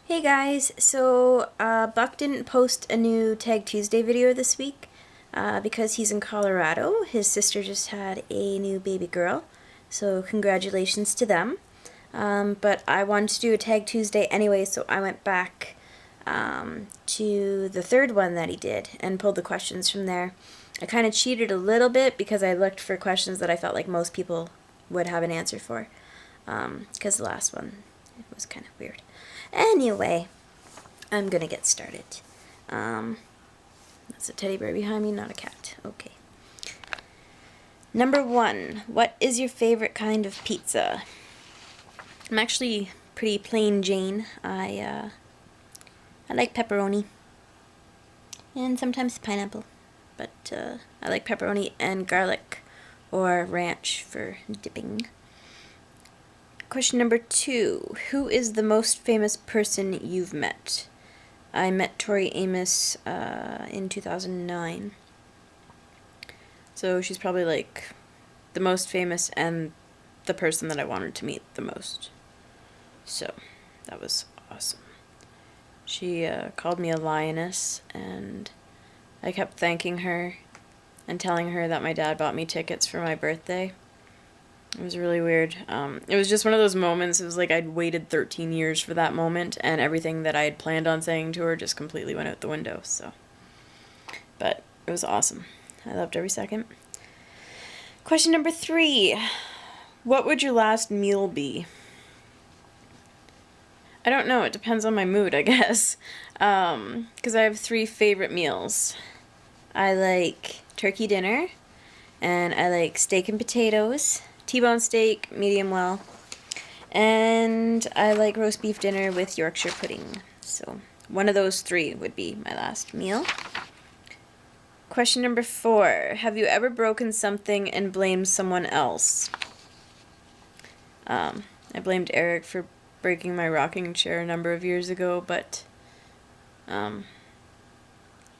Hey guys, so Buck didn't post a new Tag Tuesday video this week because he's in Colorado. His sister just had a new baby girl, so congratulations to them. But I wanted to do a Tag Tuesday anyway, so I went back to the third one that he did and pulled the questions from there. I kind of cheated a little bit because I looked for questions that I felt like most people would have an answer for, because the last one was kind of weird. Anyway, I'm gonna get started. That's a teddy bear behind me, not a cat. Okay. Number 1, what is your favorite kind of pizza? I'm actually pretty plain Jane. I like pepperoni. And sometimes pineapple. But I like pepperoni and garlic or ranch for dipping. Question number 2. Who is the most famous person you've met? I met Tori Amos in 2009. So she's probably like the most famous and the person that I wanted to meet the most. So that was awesome. She called me a lioness, and I kept thanking her and telling her that my dad bought me tickets for my birthday. It was really weird. It was just one of those moments. It was like I'd waited 13 years for that moment, and everything that I had planned on saying to her just completely went out the window. So, but it was awesome. I loved every second. Question number 3. What would your last meal be? I don't know. It depends on my mood, I guess. Because I have 3 favorite meals. I like turkey dinner, and I like steak and potatoes. T-bone steak, medium well, and I like roast beef dinner with Yorkshire pudding. So one of those 3 would be my last meal. Question number 4. Have you ever broken something and blamed someone else? I blamed Eric for breaking my rocking chair a number of years ago, but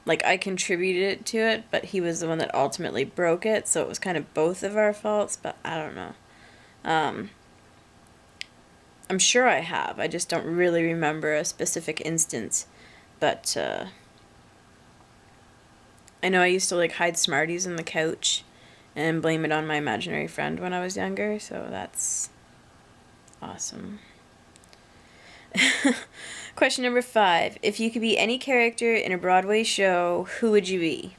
like I contributed to it, but he was the one that ultimately broke it, so it was kind of both of our faults, but I don't know. I'm sure I have. I just don't really remember a specific instance, but I know I used to like hide Smarties in the couch and blame it on my imaginary friend when I was younger, so that's awesome. Question number 5. If you could be any character in a Broadway show, who would you be?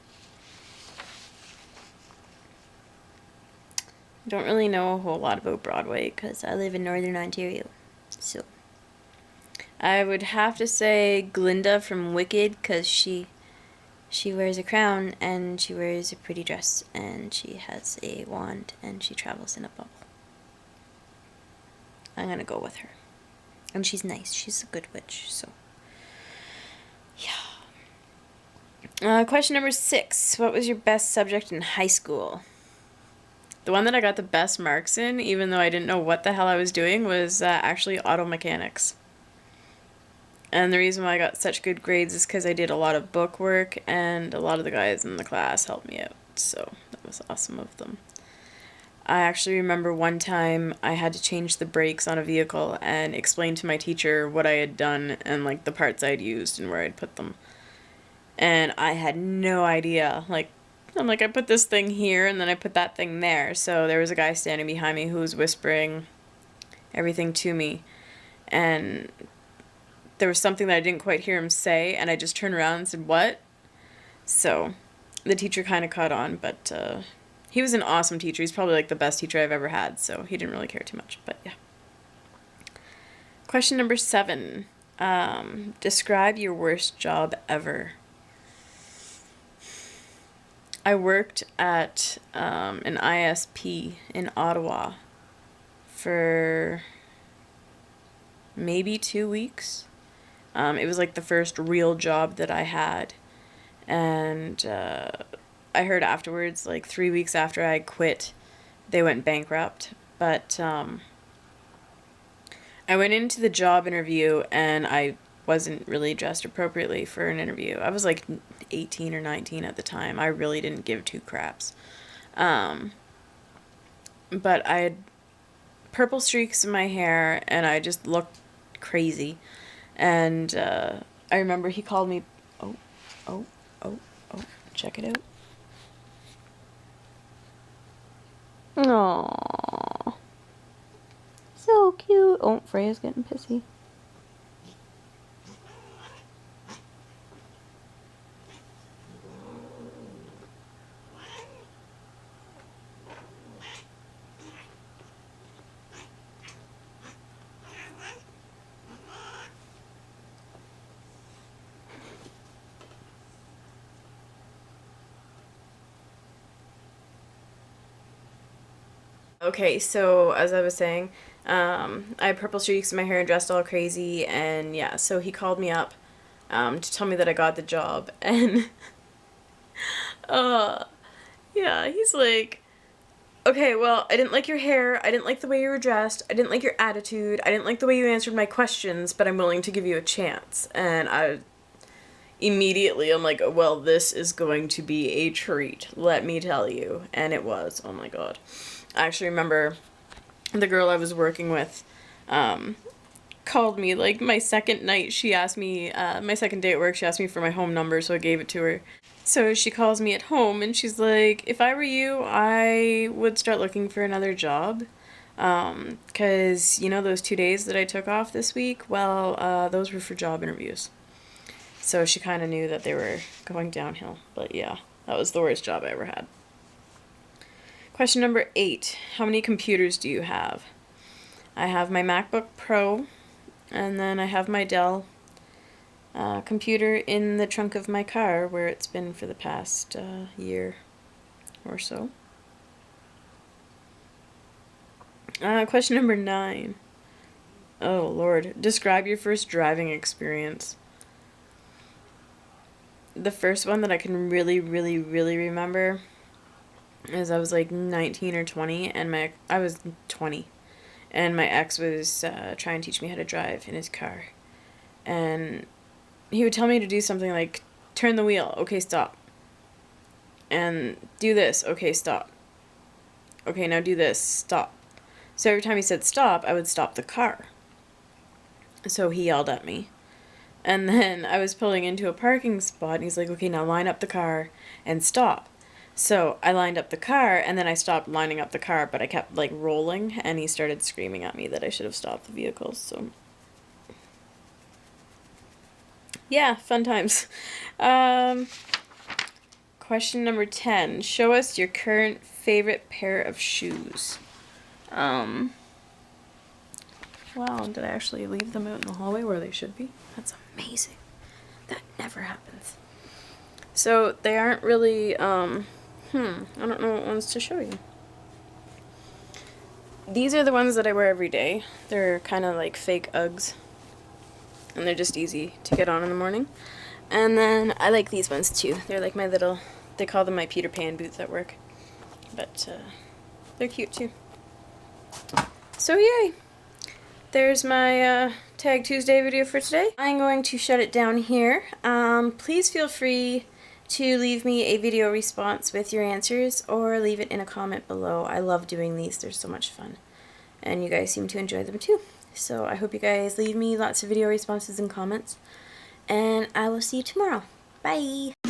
I don't really know a whole lot about Broadway because I live in Northern Ontario. So I would have to say Glinda from Wicked, because she wears a crown and she wears a pretty dress and she has a wand and she travels in a bubble. I'm gonna go with her. And she's nice. She's a good witch, so yeah. Question number 6. What was your best subject in high school? The one that I got the best marks in, even though I didn't know what the hell I was doing, was actually auto mechanics. And the reason why I got such good grades is because I did a lot of book work, and a lot of the guys in the class helped me out. So that was awesome of them. I actually remember one time I had to change the brakes on a vehicle and explain to my teacher what I had done and like the parts I'd used and where I'd put them. And I had no idea. Like, I'm like, I put this thing here and then I put that thing there. So there was a guy standing behind me who was whispering everything to me. And there was something that I didn't quite hear him say, and I just turned around and said, "What?" So the teacher kind of caught on, but he was an awesome teacher. He's probably like the best teacher I've ever had, so he didn't really care too much, but yeah. Question number 7. Describe your worst job ever. I worked at an ISP in Ottawa for maybe 2 weeks. It was like the first real job that I had, and I heard afterwards, like 3 weeks after I quit, they went bankrupt. But I went into the job interview and I wasn't really dressed appropriately for an interview. I was like 18 or 19 at the time. I really didn't give 2 craps. But I had purple streaks in my hair and I just looked crazy. And I remember he called me, oh, oh, oh, oh, check it out. Aww. So cute. Oh, Freya's getting pissy. Okay, so as I was saying, I had purple streaks in my hair and dressed all crazy, and yeah, so he called me up to tell me that I got the job, and uh, yeah, he's like, okay, well, I didn't like your hair, I didn't like the way you were dressed, I didn't like your attitude, I didn't like the way you answered my questions, but I'm willing to give you a chance. And I'm like, well, this is going to be a treat, let me tell you. And it was. Oh my god. I actually remember the girl I was working with called me, like, my second night. She asked me, my second day at work, she asked me for my home number, so I gave it to her. So she calls me at home, and she's like, if I were you, I would start looking for another job. Because, you know, those 2 days that I took off this week, well, those were for job interviews. So she kind of knew that they were going downhill. But yeah, that was the worst job I ever had. Question number 8. How many computers do you have? I have my MacBook Pro, and then I have my Dell computer in the trunk of my car, where it's been for the past year or so. Question number 9. Oh Lord, describe your first driving experience. The first one that I can really remember is I was like 19 or 20, and I was 20, and my ex was trying to teach me how to drive in his car, and he would tell me to do something like, turn the wheel, okay, stop, and do this, okay, stop, okay, now do this, stop. So every time he said stop, I would stop the car. So he yelled at me. And then I was pulling into a parking spot, and he's like, okay, now line up the car and stop. So I lined up the car, and then I stopped lining up the car, but I kept, like, rolling, and he started screaming at me that I should have stopped the vehicle, so... yeah, fun times. Question number 10. Show us your current favorite pair of shoes. Wow, did I actually leave them out in the hallway where they should be? That's amazing. That never happens. So they aren't really, I don't know what ones to show you. These are the ones that I wear every day. They're kind of like fake Uggs. And they're just easy to get on in the morning. And then I like these ones too. They're like my little, they call them my Peter Pan boots at work. But they're cute too. So yay! There's my Tag Tuesday video for today. I'm going to shut it down here. Please feel free to leave me a video response with your answers, or leave it in a comment below. I love doing these. They're so much fun. And you guys seem to enjoy them too. So I hope you guys leave me lots of video responses and comments. And I will see you tomorrow. Bye!